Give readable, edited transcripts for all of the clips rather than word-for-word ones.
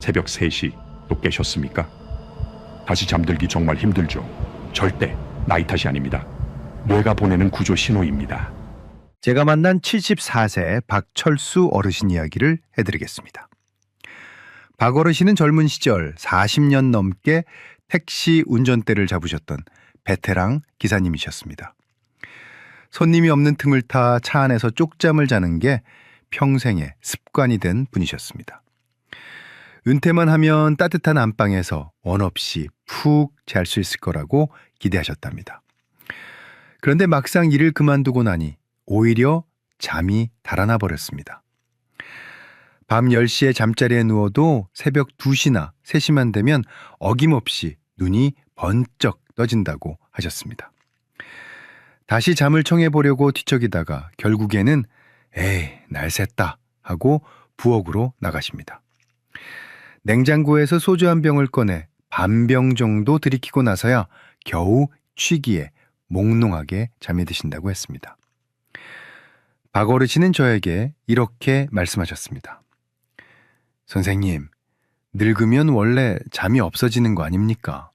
새벽 3시 또 깨셨습니까? 다시 잠들기 정말 힘들죠. 절대 나이 탓이 아닙니다. 뇌가 보내는 구조 신호입니다. 제가 만난 74세 박철수 어르신 이야기를 해드리겠습니다. 박 어르신은 젊은 시절 40년 넘게 택시 운전대를 잡으셨던 베테랑 기사님이셨습니다. 손님이 없는 틈을 타 차 안에서 쪽잠을 자는 게 평생의 습관이 된 분이셨습니다. 은퇴만 하면 따뜻한 안방에서 원 없이 푹 잘 수 있을 거라고 기대하셨답니다. 그런데 막상 일을 그만두고 나니 오히려 잠이 달아나 버렸습니다. 밤 10시에 잠자리에 누워도 새벽 2시나 3시만 되면 어김없이 눈이 번쩍 떠진다고 하셨습니다. 다시 잠을 청해보려고 뒤척이다가 결국에는 에이, 날 샜다 하고 부엌으로 나가십니다. 냉장고에서 소주 한 병을 꺼내 반병 정도 들이키고 나서야 겨우 취기에 몽롱하게 잠이 드신다고 했습니다. 박 어르신은 저에게 이렇게 말씀하셨습니다. 선생님, 늙으면 원래 잠이 없어지는 거 아닙니까?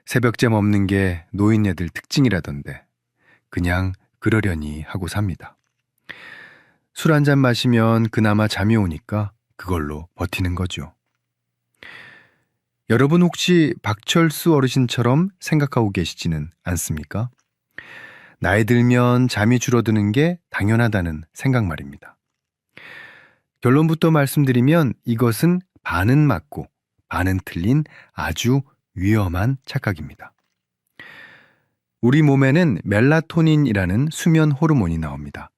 새벽잠 없는 게 노인네들 특징이라던데 그냥 그러려니 하고 삽니다. 술 한 잔 마시면 그나마 잠이 오니까 그걸로 버티는 거죠. 여러분 혹시 박철수 어르신처럼 생각하고 계시지는 않습니까? 나이 들면 잠이 줄어드는 게 당연하다는 생각 말입니다. 결론부터 말씀드리면 이것은 반은 맞고 반은 틀린 아주 위험한 착각입니다. 우리 몸에는 멜라토닌이라는 수면 호르몬이 나옵니다.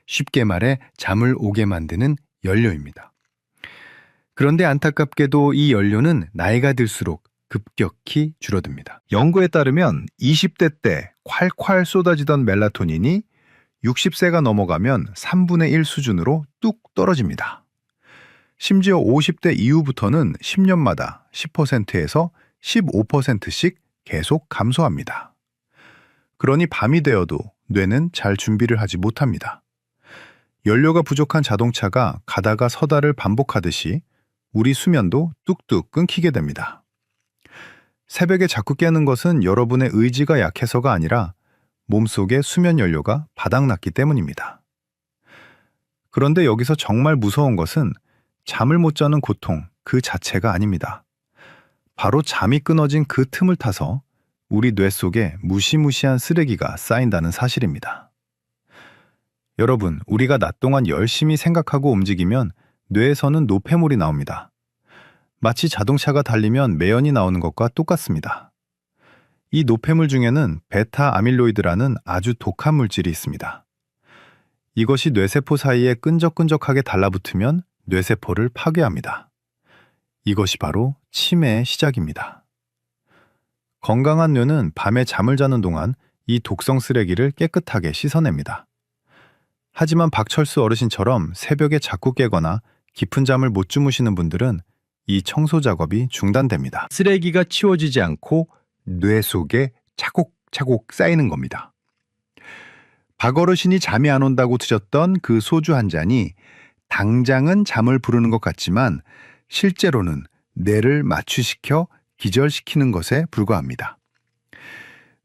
쉽게 말해 잠을 오게 만드는 연료입니다. 그런데 안타깝게도 이 연료는 나이가 들수록 급격히 줄어듭니다. 연구에 따르면 20대 때 콸콸 쏟아지던 멜라토닌이 60세가 넘어가면 3분의 1 수준으로 뚝 떨어집니다. 심지어 50대 이후부터는 10년마다 10%에서 15%씩 계속 감소합니다. 그러니 밤이 되어도 뇌는 잘 준비를 하지 못합니다. 연료가 부족한 자동차가 가다가 서다를 반복하듯이 우리 수면도 뚝뚝 끊기게 됩니다. 새벽에 자꾸 깨는 것은 여러분의 의지가 약해서가 아니라 몸속의 수면 연료가 바닥났기 때문입니다. 그런데 여기서 정말 무서운 것은 잠을 못 자는 고통 그 자체가 아닙니다. 바로 잠이 끊어진 그 틈을 타서 우리 뇌 속에 무시무시한 쓰레기가 쌓인다는 사실입니다. 여러분, 우리가 낮 동안 열심히 생각하고 움직이면 뇌에서는 노폐물이 나옵니다. 마치 자동차가 달리면 매연이 나오는 것과 똑같습니다. 이 노폐물 중에는 베타 아밀로이드라는 아주 독한 물질이 있습니다. 이것이 뇌세포 사이에 끈적끈적하게 달라붙으면 뇌세포를 파괴합니다. 이것이 바로 치매의 시작입니다. 건강한 뇌는 밤에 잠을 자는 동안 이 독성 쓰레기를 깨끗하게 씻어냅니다. 하지만 박철수 어르신처럼 새벽에 자꾸 깨거나 깊은 잠을 못 주무시는 분들은 이 청소 작업이 중단됩니다. 쓰레기가 치워지지 않고 뇌 속에 차곡차곡 쌓이는 겁니다. 박 어르신이 잠이 안 온다고 드셨던 그 소주 한 잔이 당장은 잠을 부르는 것 같지만 실제로는 뇌를 마취시켜 기절시키는 것에 불과합니다.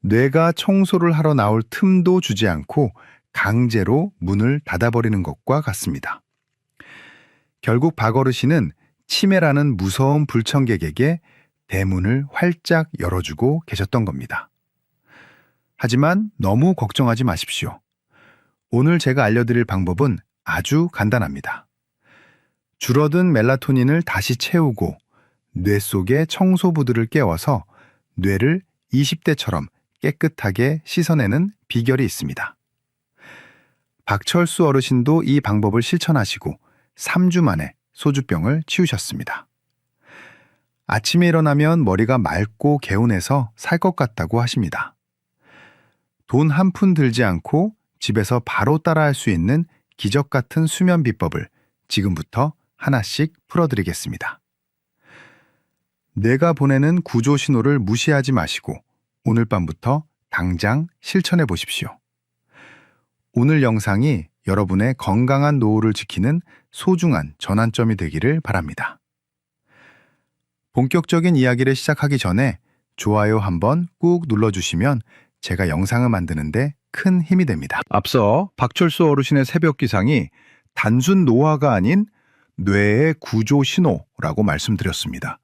뇌가 청소를 하러 나올 틈도 주지 않고 강제로 문을 닫아버리는 것과 같습니다. 결국 박 어르신은 치매라는 무서운 불청객에게 대문을 활짝 열어주고 계셨던 겁니다. 하지만 너무 걱정하지 마십시오. 오늘 제가 알려드릴 방법은 아주 간단합니다. 줄어든 멜라토닌을 다시 채우고 뇌 속의 청소부들을 깨워서 뇌를 20대처럼 깨끗하게 씻어내는 비결이 있습니다. 박철수 어르신도 이 방법을 실천하시고 3주 만에 소주병을 치우셨습니다. 아침에 일어나면 머리가 맑고 개운해서 살 것 같다고 하십니다. 돈 한 푼 들지 않고 집에서 바로 따라할 수 있는 기적 같은 수면 비법을 지금부터 하나씩 풀어드리겠습니다. 뇌가 보내는 구조 신호를 무시하지 마시고 오늘 밤부터 당장 실천해 보십시오. 오늘 영상이 여러분의 건강한 노후를 지키는 소중한 전환점이 되기를 바랍니다. 본격적인 이야기를 시작하기 전에 좋아요 한번 꾹 눌러주시면 제가 영상을 만드는데 큰 힘이 됩니다. 앞서 박철수 어르신의 새벽 기상이 단순 노화가 아닌 뇌의 구조 신호라고 말씀드렸습니다.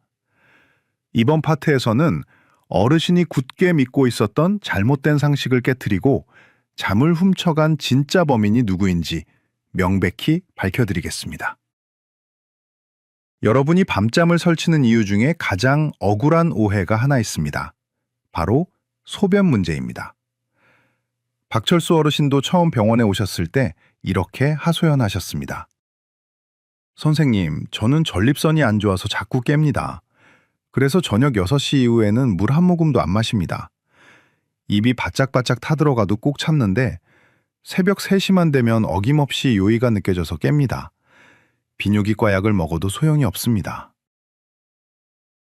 이번 파트에서는 어르신이 굳게 믿고 있었던 잘못된 상식을 깨트리고 잠을 훔쳐간 진짜 범인이 누구인지 명백히 밝혀드리겠습니다. 여러분이 밤잠을 설치는 이유 중에 가장 억울한 오해가 하나 있습니다. 바로 소변 문제입니다. 박철수 어르신도 처음 병원에 오셨을 때 이렇게 하소연하셨습니다. 선생님, 저는 전립선이 안 좋아서 자꾸 깹니다. 그래서 저녁 6시 이후에는 물 한 모금도 안 마십니다. 입이 바짝바짝 타들어가도 꼭 참는데 새벽 3시만 되면 어김없이 요의가 느껴져서 깹니다. 비뇨기과 약을 먹어도 소용이 없습니다.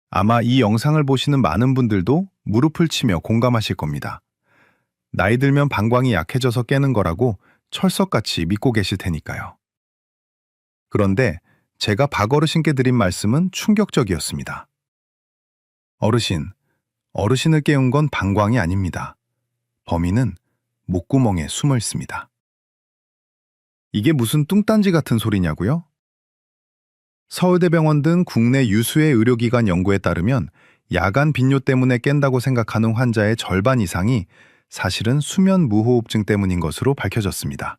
아마 이 영상을 보시는 많은 분들도 무릎을 치며 공감하실 겁니다. 나이 들면 방광이 약해져서 깨는 거라고 철석같이 믿고 계실 테니까요. 그런데 제가 박 어르신께 드린 말씀은 충격적이었습니다. 어르신을 깨운 건 방광이 아닙니다. 범인은 목구멍에 숨어 있습니다. 이게 무슨 뚱딴지 같은 소리냐고요? 서울대병원 등 국내 유수의 의료기관 연구에 따르면 야간 빈뇨 때문에 깬다고 생각하는 환자의 절반 이상이 사실은 수면 무호흡증 때문인 것으로 밝혀졌습니다.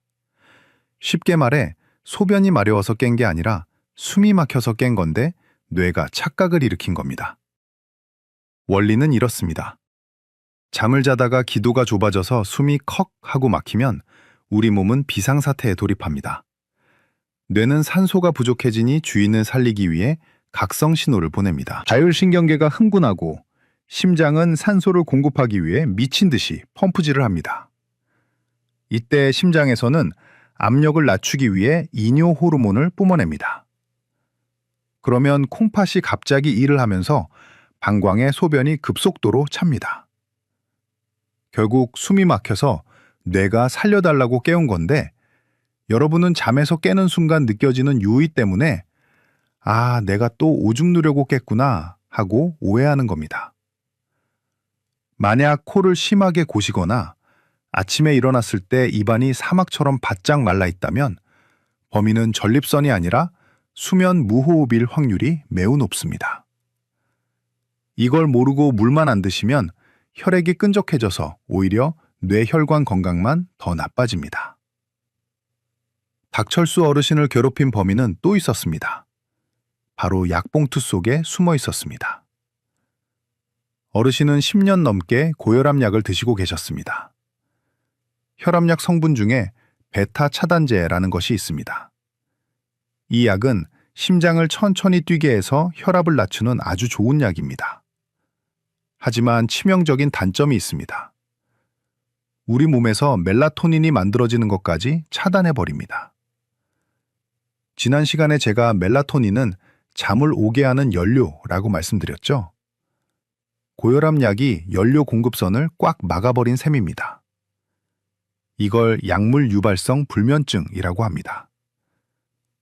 쉽게 말해 소변이 마려워서 깬 게 아니라 숨이 막혀서 깬 건데 뇌가 착각을 일으킨 겁니다. 원리는 이렇습니다. 잠을 자다가 기도가 좁아져서 숨이 컥 하고 막히면 우리 몸은 비상사태에 돌입합니다. 뇌는 산소가 부족해지니 주인을 살리기 위해 각성 신호를 보냅니다. 자율신경계가 흥분하고 심장은 산소를 공급하기 위해 미친 듯이 펌프질을 합니다. 이때 심장에서는 압력을 낮추기 위해 이뇨 호르몬을 뿜어냅니다. 그러면 콩팥이 갑자기 일을 하면서 방광에 소변이 급속도로 찹니다. 결국 숨이 막혀서 뇌가 살려달라고 깨운 건데 여러분은 잠에서 깨는 순간 느껴지는 요의 때문에 아, 내가 또 오줌 누려고 깼구나 하고 오해하는 겁니다. 만약 코를 심하게 고시거나 아침에 일어났을 때 입안이 사막처럼 바짝 말라 있다면 범인은 전립선이 아니라 수면 무호흡일 확률이 매우 높습니다. 이걸 모르고 물만 안 드시면 혈액이 끈적해져서 오히려 뇌혈관 건강만 더 나빠집니다. 박철수 어르신을 괴롭힌 범인은 또 있었습니다. 바로 약봉투 속에 숨어 있었습니다. 어르신은 10년 넘게 고혈압 약을 드시고 계셨습니다. 혈압약 성분 중에 베타 차단제라는 것이 있습니다. 이 약은 심장을 천천히 뛰게 해서 혈압을 낮추는 아주 좋은 약입니다. 하지만 치명적인 단점이 있습니다. 우리 몸에서 멜라토닌이 만들어지는 것까지 차단해버립니다. 지난 시간에 제가 멜라토닌은 잠을 오게 하는 연료라고 말씀드렸죠? 고혈압 약이 연료 공급선을 꽉 막아버린 셈입니다. 이걸 약물 유발성 불면증이라고 합니다.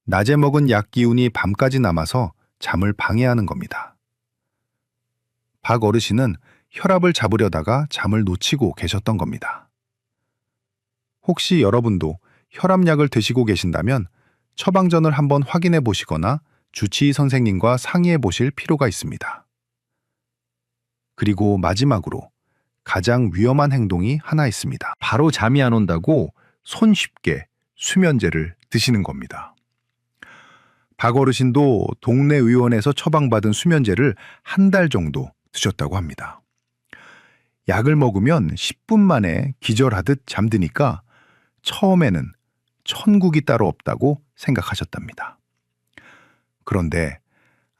낮에 먹은 약 기운이 밤까지 남아서 잠을 방해하는 겁니다. 박 어르신은 혈압을 잡으려다가 잠을 놓치고 계셨던 겁니다. 혹시 여러분도 혈압약을 드시고 계신다면 처방전을 한번 확인해 보시거나 주치의 선생님과 상의해 보실 필요가 있습니다. 그리고 마지막으로 가장 위험한 행동이 하나 있습니다. 바로 잠이 안 온다고 손쉽게 수면제를 드시는 겁니다. 박 어르신도 동네 의원에서 처방받은 수면제를 한 달 정도 드셨다고 합니다. 약을 먹으면 10분 만에 기절하듯 잠드니까 처음에는 천국이 따로 없다고 생각하셨답니다. 그런데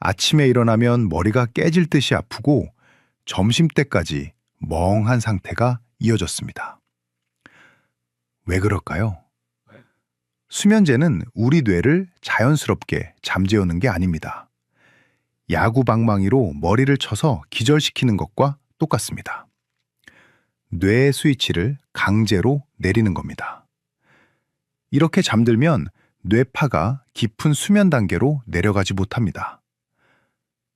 아침에 일어나면 머리가 깨질 듯이 아프고 점심때까지 멍한 상태가 이어졌습니다. 왜 그럴까요? 수면제는 우리 뇌를 자연스럽게 잠재우는 게 아닙니다. 야구방망이로 머리를 쳐서 기절시키는 것과 똑같습니다. 뇌의 스위치를 강제로 내리는 겁니다. 이렇게 잠들면 뇌파가 깊은 수면 단계로 내려가지 못합니다.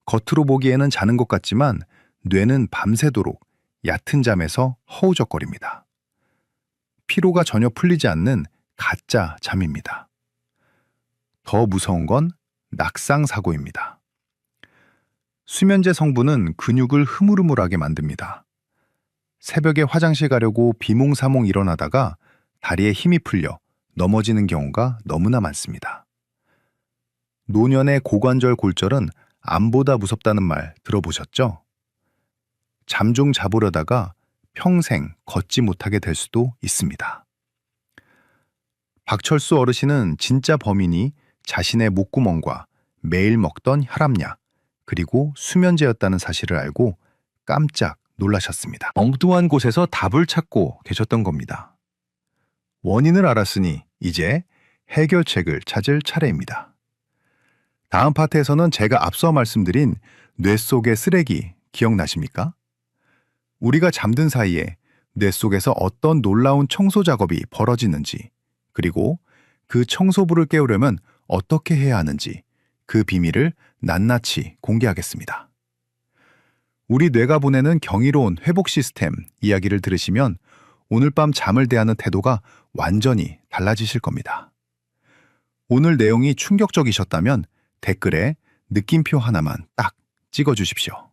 겉으로 보기에는 자는 것 같지만 뇌는 밤새도록 얕은 잠에서 허우적거립니다. 피로가 전혀 풀리지 않는 가짜 잠입니다. 더 무서운 건 낙상사고입니다. 수면제 성분은 근육을 흐물흐물하게 만듭니다. 새벽에 화장실 가려고 비몽사몽 일어나다가 다리에 힘이 풀려 넘어지는 경우가 너무나 많습니다. 노년의 고관절 골절은 암보다 무섭다는 말 들어보셨죠? 잠 좀 자보려다가 평생 걷지 못하게 될 수도 있습니다. 박철수 어르신은 진짜 범인이 자신의 목구멍과 매일 먹던 혈압약 그리고 수면제였다는 사실을 알고 깜짝 놀라셨습니다. 엉뚱한 곳에서 답을 찾고 계셨던 겁니다. 원인을 알았으니 이제 해결책을 찾을 차례입니다. 다음 파트에서는 제가 앞서 말씀드린 뇌 속의 쓰레기 기억나십니까? 우리가 잠든 사이에 뇌 속에서 어떤 놀라운 청소 작업이 벌어지는지, 그리고 그 청소부를 깨우려면 어떻게 해야 하는지 그 비밀을 낱낱이 공개하겠습니다. 우리 뇌가 보내는 경이로운 회복 시스템 이야기를 들으시면 오늘 밤 잠을 대하는 태도가 완전히 달라지실 겁니다. 오늘 내용이 충격적이셨다면 댓글에 느낌표 하나만 딱 찍어주십시오.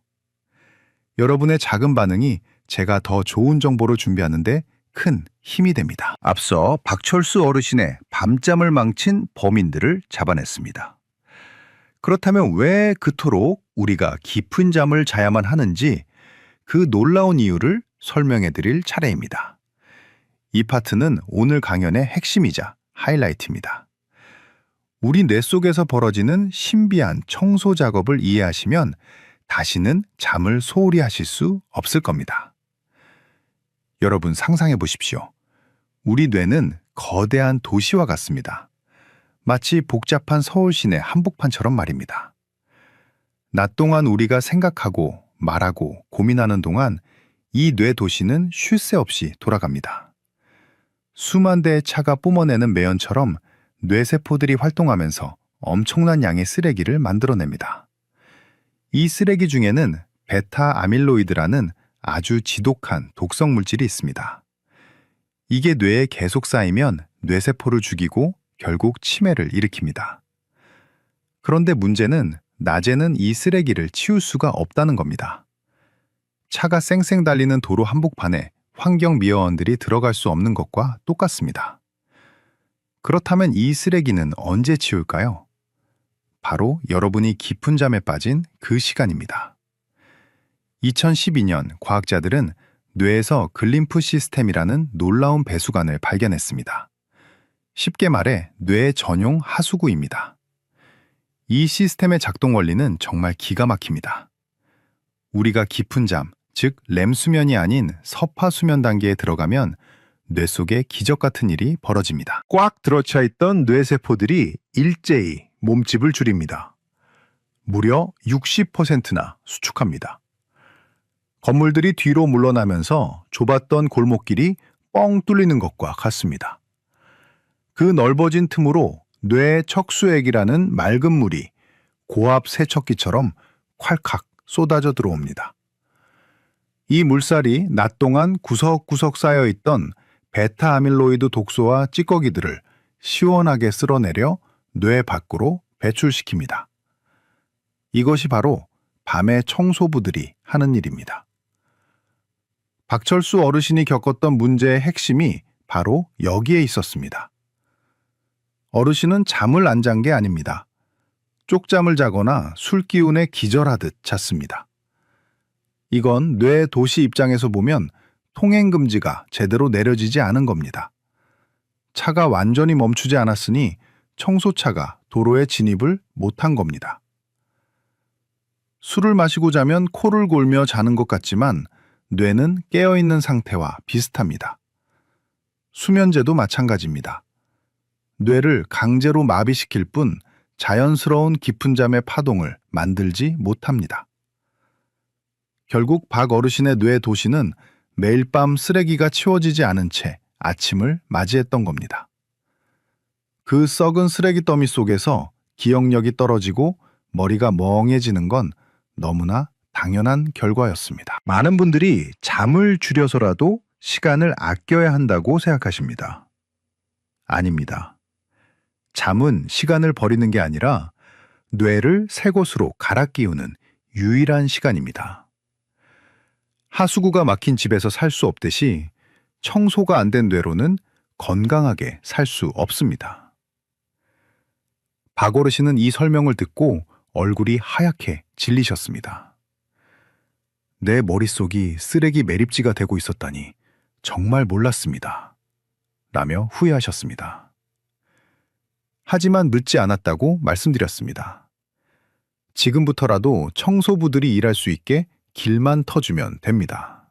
여러분의 작은 반응이 제가 더 좋은 정보를 준비하는데 큰 힘이 됩니다. 앞서 박철수 어르신의 밤잠을 망친 범인들을 잡아냈습니다. 그렇다면 왜 그토록 우리가 깊은 잠을 자야만 하는지 그 놀라운 이유를 설명해 드릴 차례입니다. 이 파트는 오늘 강연의 핵심이자 하이라이트입니다. 우리 뇌 속에서 벌어지는 신비한 청소 작업을 이해하시면 다시는 잠을 소홀히 하실 수 없을 겁니다. 여러분 상상해 보십시오. 우리 뇌는 거대한 도시와 같습니다. 마치 복잡한 서울 시내 한복판처럼 말입니다. 낮 동안 우리가 생각하고 말하고 고민하는 동안 이 뇌 도시는 쉴 새 없이 돌아갑니다. 수만 대의 차가 뿜어내는 매연처럼 뇌세포들이 활동하면서 엄청난 양의 쓰레기를 만들어냅니다. 이 쓰레기 중에는 베타 아밀로이드라는 아주 지독한 독성 물질이 있습니다. 이게 뇌에 계속 쌓이면 뇌세포를 죽이고 결국 치매를 일으킵니다. 그런데 문제는 낮에는 이 쓰레기를 치울 수가 없다는 겁니다. 차가 쌩쌩 달리는 도로 한복판에 환경미화원들이 들어갈 수 없는 것과 똑같습니다. 그렇다면 이 쓰레기는 언제 치울까요? 바로 여러분이 깊은 잠에 빠진 그 시간입니다. 2012년 과학자들은 뇌에서 글림프 시스템이라는 놀라운 배수관을 발견했습니다. 쉽게 말해 뇌 전용 하수구입니다. 이 시스템의 작동 원리는 정말 기가 막힙니다. 우리가 깊은 잠, 즉 렘수면이 아닌 서파수면 단계에 들어가면 뇌 속에 기적 같은 일이 벌어집니다. 꽉 들어차 있던 뇌세포들이 일제히 몸집을 줄입니다. 무려 60%나 수축합니다. 건물들이 뒤로 물러나면서 좁았던 골목길이 뻥 뚫리는 것과 같습니다. 그 넓어진 틈으로 뇌 척수액이라는 맑은 물이 고압 세척기처럼 콸칵 쏟아져 들어옵니다. 이 물살이 낮 동안 구석구석 쌓여있던 베타 아밀로이드 독소와 찌꺼기들을 시원하게 쓸어내려 뇌 밖으로 배출시킵니다. 이것이 바로 밤의 청소부들이 하는 일입니다. 박철수 어르신이 겪었던 문제의 핵심이 바로 여기에 있었습니다. 어르신은 잠을 안 잔 게 아닙니다. 쪽잠을 자거나 술 기운에 기절하듯 잤습니다. 이건 뇌 도시 입장에서 보면 통행금지가 제대로 내려지지 않은 겁니다. 차가 완전히 멈추지 않았으니 청소차가 도로에 진입을 못한 겁니다. 술을 마시고 자면 코를 골며 자는 것 같지만 뇌는 깨어있는 상태와 비슷합니다. 수면제도 마찬가지입니다. 뇌를 강제로 마비시킬 뿐 자연스러운 깊은 잠의 파동을 만들지 못합니다. 결국 박 어르신의 뇌 도시는 매일 밤 쓰레기가 치워지지 않은 채 아침을 맞이했던 겁니다. 그 썩은 쓰레기 더미 속에서 기억력이 떨어지고 머리가 멍해지는 건 너무나 당연한 결과였습니다. 많은 분들이 잠을 줄여서라도 시간을 아껴야 한다고 생각하십니다. 아닙니다. 잠은 시간을 버리는 게 아니라 뇌를 새 곳으로 갈아 끼우는 유일한 시간입니다. 하수구가 막힌 집에서 살 수 없듯이 청소가 안 된 뇌로는 건강하게 살 수 없습니다. 박 어르신은 이 설명을 듣고 얼굴이 하얗게 질리셨습니다. 내 머릿속이 쓰레기 매립지가 되고 있었다니 정말 몰랐습니다. 라며 후회하셨습니다. 하지만 늦지 않았다고 말씀드렸습니다. 지금부터라도 청소부들이 일할 수 있게 길만 터주면 됩니다.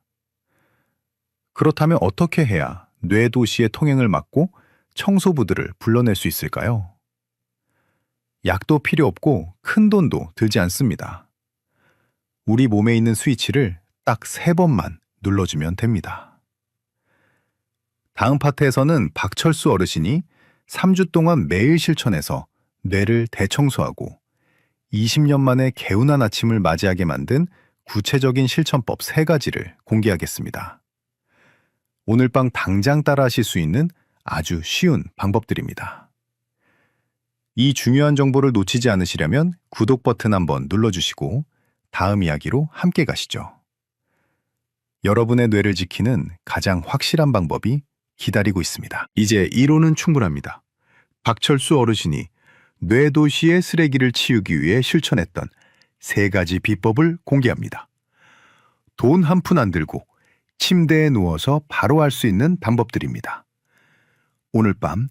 그렇다면 어떻게 해야 뇌도시의 통행을 막고 청소부들을 불러낼 수 있을까요? 약도 필요 없고 큰 돈도 들지 않습니다. 우리 몸에 있는 스위치를 딱 3번만 눌러주면 됩니다. 다음 파트에서는 박철수 어르신이 3주 동안 매일 실천해서 뇌를 대청소하고 20년 만에 개운한 아침을 맞이하게 만든 구체적인 실천법 3가지를 공개하겠습니다. 오늘 밤 당장 따라하실 수 있는 아주 쉬운 방법들입니다. 이 중요한 정보를 놓치지 않으시려면 구독 버튼 한번 눌러주시고 다음 이야기로 함께 가시죠. 여러분의 뇌를 지키는 가장 확실한 방법이 기다리고 있습니다. 이제 이론은 충분합니다. 박철수 어르신이 뇌도시의 쓰레기를 치우기 위해 실천했던 3가지 비법을 공개합니다. 돈 한 푼 안 들고 침대에 누워서 바로 할 수 있는 방법들입니다. 오늘 밤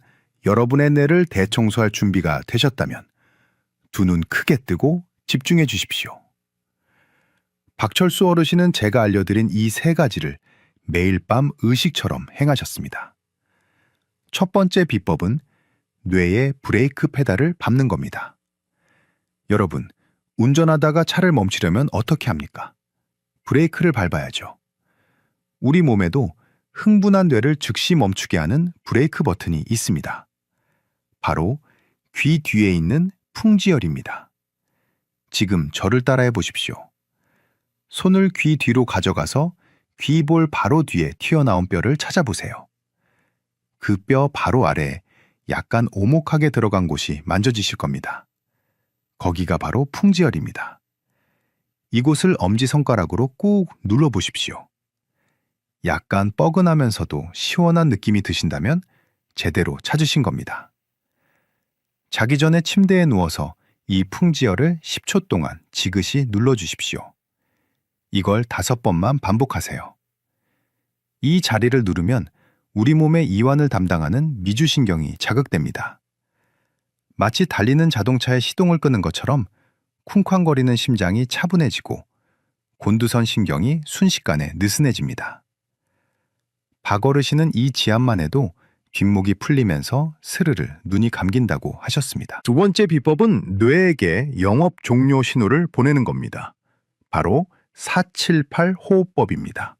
여러분의 뇌를 대청소할 준비가 되셨다면 두 눈 크게 뜨고 집중해 주십시오. 박철수 어르신은 제가 알려드린 이 3가지를 매일 밤 의식처럼 행하셨습니다. 첫 번째 비법은 뇌의 브레이크 페달을 밟는 겁니다. 여러분, 운전하다가 차를 멈추려면 어떻게 합니까? 브레이크를 밟아야죠. 우리 몸에도 흥분한 뇌를 즉시 멈추게 하는 브레이크 버튼이 있습니다. 바로 귀 뒤에 있는 풍지혈입니다. 지금 저를 따라해 보십시오. 손을 귀 뒤로 가져가서 귀볼 바로 뒤에 튀어나온 뼈를 찾아보세요. 그 뼈 바로 아래에 약간 오목하게 들어간 곳이 만져지실 겁니다. 거기가 바로 풍지혈입니다. 이곳을 엄지손가락으로 꾹 눌러보십시오. 약간 뻐근하면서도 시원한 느낌이 드신다면 제대로 찾으신 겁니다. 자기 전에 침대에 누워서 이 풍지혈을 10초 동안 지그시 눌러주십시오. 이걸 5번만 반복하세요. 이 자리를 누르면 우리 몸의 이완을 담당하는 미주신경이 자극됩니다. 마치 달리는 자동차의 시동을 끄는 것처럼 쿵쾅거리는 심장이 차분해지고 곤두선 신경이 순식간에 느슨해집니다. 박 어르신은 이 지압만 해도 뒷목이 풀리면서 스르르 눈이 감긴다고 하셨습니다. 두 번째 비법은 뇌에게 영업 종료 신호를 보내는 겁니다. 바로 478 호흡법입니다.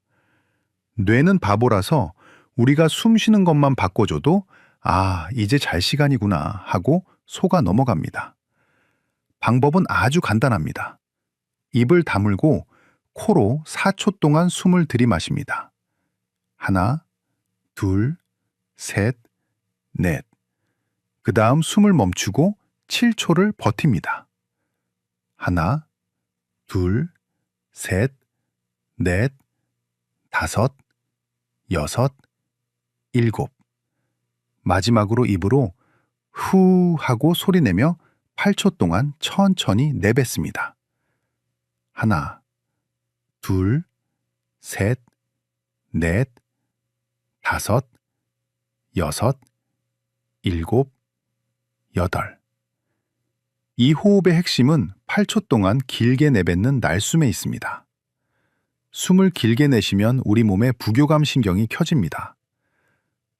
뇌는 바보라서 우리가 숨 쉬는 것만 바꿔줘도 이제 잘 시간이구나 하고 속아 넘어갑니다. 방법은 아주 간단합니다. 입을 다물고 코로 4초 동안 숨을 들이마십니다. 하나, 둘, 셋, 넷. 그 다음 숨을 멈추고 7초를 버팁니다. 하나, 둘, 셋, 넷, 5, 6, 7. 마지막으로 입으로 후 하고 소리내며 8초 동안 천천히 내뱉습니다. 하나, 둘, 셋, 넷, 5, 6, 7, 8. 이 호흡의 핵심은 8초 동안 길게 내뱉는 날숨에 있습니다. 숨을 길게 내쉬면 우리 몸의 부교감 신경이 켜집니다.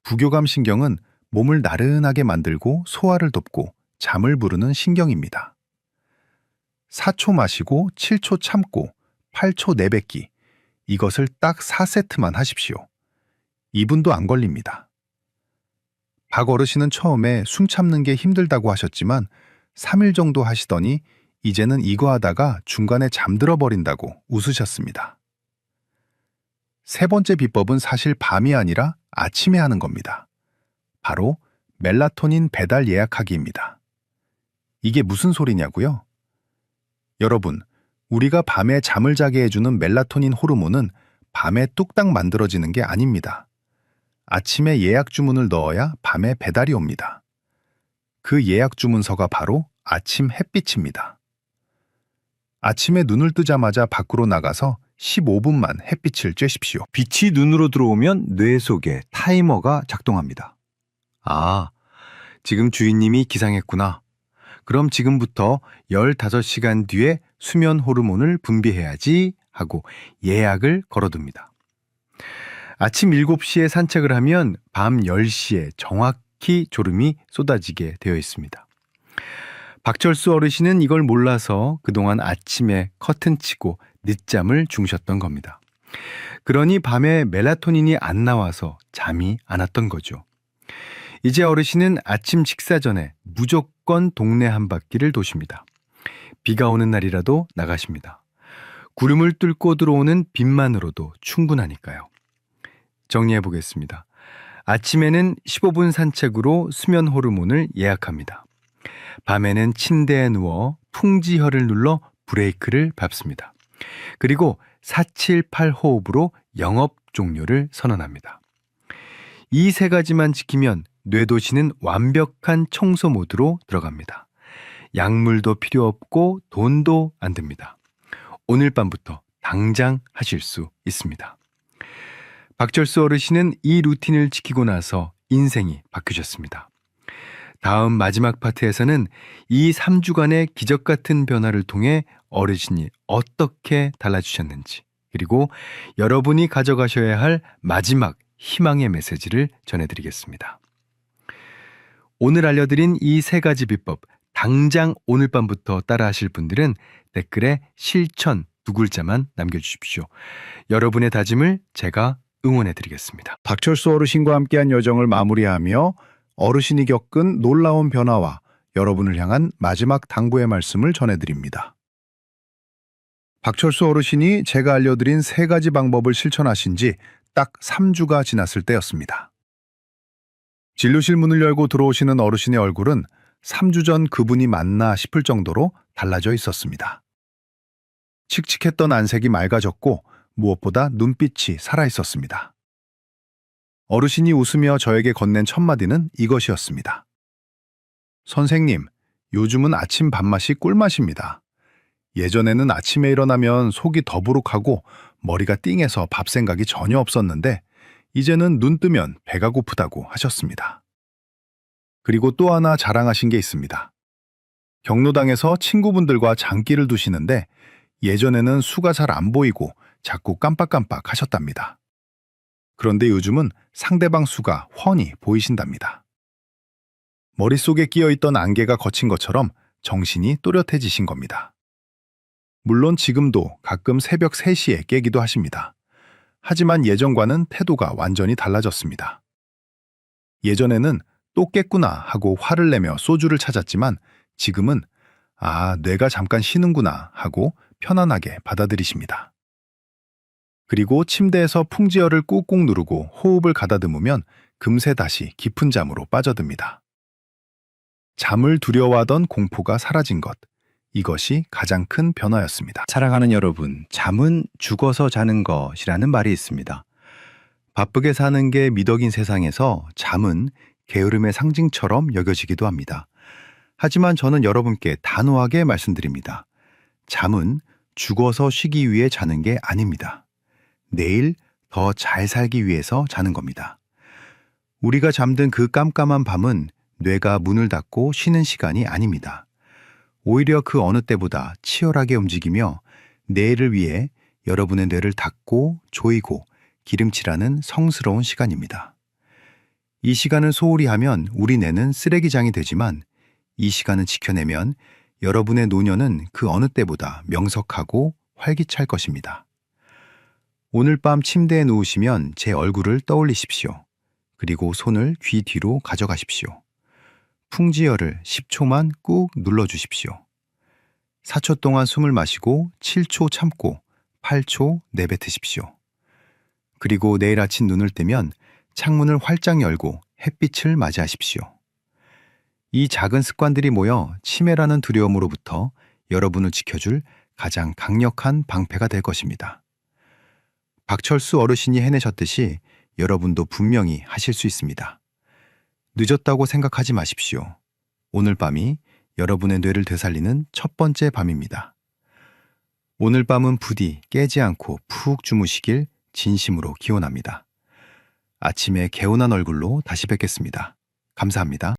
부교감 신경은 몸을 나른하게 만들고 소화를 돕고 잠을 부르는 신경입니다. 4초 마시고 7초 참고 8초 내뱉기. 이것을 딱 4세트만 하십시오. 2분도 안 걸립니다. 박 어르신은 처음에 숨 참는 게 힘들다고 하셨지만 3일 정도 하시더니 이제는 이거 하다가 중간에 잠들어 버린다고 웃으셨습니다. 세 번째 비법은 사실 밤이 아니라 아침에 하는 겁니다. 바로 멜라토닌 배달 예약하기입니다. 이게 무슨 소리냐고요? 여러분, 우리가 밤에 잠을 자게 해주는 멜라토닌 호르몬은 밤에 뚝딱 만들어지는 게 아닙니다. 아침에 예약 주문을 넣어야 밤에 배달이 옵니다. 그 예약 주문서가 바로 아침 햇빛입니다. 아침에 눈을 뜨자마자 밖으로 나가서 15분만 햇빛을 쬐십시오. 빛이 눈으로 들어오면 뇌 속에 타이머가 작동합니다. 아, 지금 주인님이 기상했구나. 그럼 지금부터 15시간 뒤에 수면 호르몬을 분비해야지 하고 예약을 걸어둡니다. 아침 7시에 산책을 하면 밤 10시에 정확히 졸음이 쏟아지게 되어 있습니다. 박철수 어르신은 이걸 몰라서 그동안 아침에 커튼 치고 늦잠을 주무셨던 겁니다. 그러니 밤에 멜라토닌이 안 나와서 잠이 안 왔던 거죠. 이제 어르신은 아침 식사 전에 무조건 동네 한 바퀴를 도십니다. 비가 오는 날이라도 나가십니다. 구름을 뚫고 들어오는 빛만으로도 충분하니까요. 정리해 보겠습니다. 아침에는 15분 산책으로 수면 호르몬을 예약합니다. 밤에는 침대에 누워 풍지혈을 눌러 브레이크를 밟습니다. 그리고 478 호흡으로 영업 종료를 선언합니다. 이 세 가지만 지키면 뇌도시는 완벽한 청소 모드로 들어갑니다. 약물도 필요 없고 돈도 안 듭니다. 오늘 밤부터 당장 하실 수 있습니다. 박철수 어르신은 이 루틴을 지키고 나서 인생이 바뀌셨습니다. 다음 마지막 파트에서는 이 3주간의 기적 같은 변화를 통해 어르신이 어떻게 달라지셨는지, 그리고 여러분이 가져가셔야 할 마지막 희망의 메시지를 전해드리겠습니다. 오늘 알려드린 이 세 가지 비법, 당장 오늘 밤부터 따라하실 분들은 댓글에 실천 2글자만 남겨주십시오. 여러분의 다짐을 제가 응원해드리겠습니다. 박철수 어르신과 함께한 여정을 마무리하며 어르신이 겪은 놀라운 변화와 여러분을 향한 마지막 당부의 말씀을 전해드립니다. 박철수 어르신이 제가 알려드린 세 가지 방법을 실천하신 지 딱 3주가 지났을 때였습니다. 진료실 문을 열고 들어오시는 어르신의 얼굴은 3주 전 그분이 맞나 싶을 정도로 달라져 있었습니다. 칙칙했던 안색이 맑아졌고 무엇보다 눈빛이 살아있었습니다. 어르신이 웃으며 저에게 건넨 첫 마디는 이것이었습니다. 선생님, 요즘은 아침 밥맛이 꿀맛입니다. 예전에는 아침에 일어나면 속이 더부룩하고 머리가 띵해서 밥 생각이 전혀 없었는데 이제는 눈 뜨면 배가 고프다고 하셨습니다. 그리고 또 하나 자랑하신 게 있습니다. 경로당에서 친구분들과 장기를 두시는데 예전에는 수가 잘 안 보이고 자꾸 깜빡깜빡 하셨답니다. 그런데 요즘은 상대방 수가 훤히 보이신답니다. 머릿속에 끼어있던 안개가 걷힌 것처럼 정신이 또렷해지신 겁니다. 물론 지금도 가끔 새벽 3시에 깨기도 하십니다. 하지만 예전과는 태도가 완전히 달라졌습니다. 예전에는 또 깼구나 하고 화를 내며 소주를 찾았지만 지금은 뇌가 잠깐 쉬는구나 하고 편안하게 받아들이십니다. 그리고 침대에서 풍지혈을 꾹꾹 누르고 호흡을 가다듬으면 금세 다시 깊은 잠으로 빠져듭니다. 잠을 두려워하던 공포가 사라진 것, 이것이 가장 큰 변화였습니다. 사랑하는 여러분, 잠은 죽어서 자는 것이라는 말이 있습니다. 바쁘게 사는 게 미덕인 세상에서 잠은 게으름의 상징처럼 여겨지기도 합니다. 하지만 저는 여러분께 단호하게 말씀드립니다. 잠은 죽어서 쉬기 위해 자는 게 아닙니다. 내일 더 잘 살기 위해서 자는 겁니다. 우리가 잠든 그 깜깜한 밤은 뇌가 문을 닫고 쉬는 시간이 아닙니다. 오히려 그 어느 때보다 치열하게 움직이며 내일을 위해 여러분의 뇌를 닫고 조이고 기름칠하는 성스러운 시간입니다. 이 시간을 소홀히 하면 우리 뇌는 쓰레기장이 되지만 이 시간을 지켜내면 여러분의 노년은 그 어느 때보다 명석하고 활기찰 것입니다. 오늘 밤 침대에 누우시면 제 얼굴을 떠올리십시오. 그리고 손을 귀 뒤로 가져가십시오. 풍지혈을 10초만 꾹 눌러주십시오. 4초 동안 숨을 마시고 7초 참고 8초 내뱉으십시오. 그리고 내일 아침 눈을 뜨면 창문을 활짝 열고 햇빛을 맞이하십시오. 이 작은 습관들이 모여 치매라는 두려움으로부터 여러분을 지켜줄 가장 강력한 방패가 될 것입니다. 박철수 어르신이 해내셨듯이 여러분도 분명히 하실 수 있습니다. 늦었다고 생각하지 마십시오. 오늘 밤이 여러분의 뇌를 되살리는 첫 번째 밤입니다. 오늘 밤은 부디 깨지 않고 푹 주무시길 진심으로 기원합니다. 아침에 개운한 얼굴로 다시 뵙겠습니다. 감사합니다.